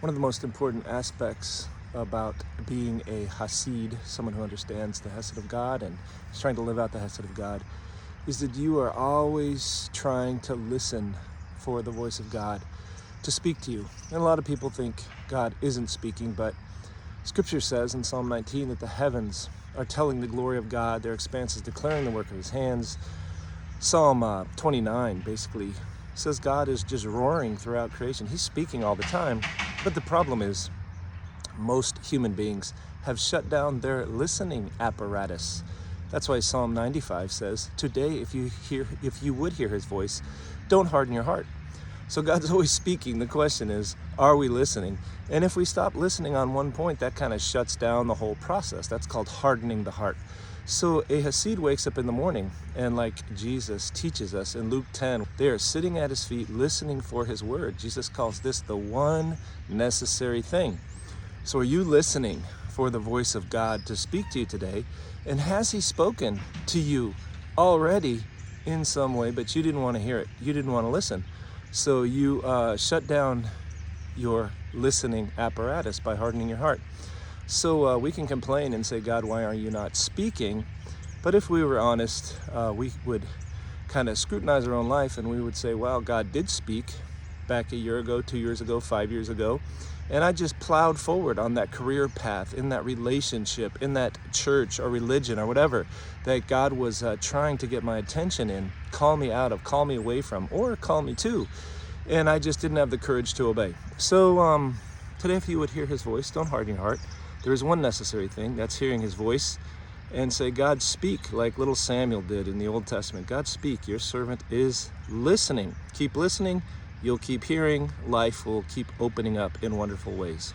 One of the most important aspects about being a Hasid, someone who understands the Hesed of God and is trying to live out the Hesed of God, is that you are always trying to listen for the voice of God to speak to you. And a lot of people think God isn't speaking, but Scripture says in Psalm 19 that the heavens are telling the glory of God, their expanses declaring the work of his hands. Psalm 29 basically says God is just roaring throughout creation. He's speaking all the time, but the problem is most human beings have shut down their listening apparatus. That's why Psalm 95 says, today if you would hear his voice, don't harden your heart. So God's always speaking. The question is, are we listening? And if we stop listening on one point, that kind of shuts down the whole process. That's called hardening the heart. So a Hasid wakes up in the morning, and like Jesus teaches us in Luke 10, they are sitting at his feet listening for his word. Jesus calls this the one necessary thing. So are you listening for the voice of God to speak to you today? And has he spoken to you already in some way, but you didn't want to hear it? You didn't want to listen. So you shut down your listening apparatus by hardening your heart. So we can complain and say, God, why are you not speaking? But if we were honest, we would kind of scrutinize our own life and we would say, well, God did speak back a year ago, 2 years ago, 5 years ago. And I just plowed forward on that career path, in that relationship, in that church or religion or whatever that God was trying to get my attention in, call me out of, call me away from, or call me to. And I just didn't have the courage to obey. So today, if you would hear his voice, don't harden your heart. There is one necessary thing, that's hearing his voice, and say, God, speak, like little Samuel did in the Old Testament. God, speak, your servant is listening. Keep listening, you'll keep hearing, life will keep opening up in wonderful ways.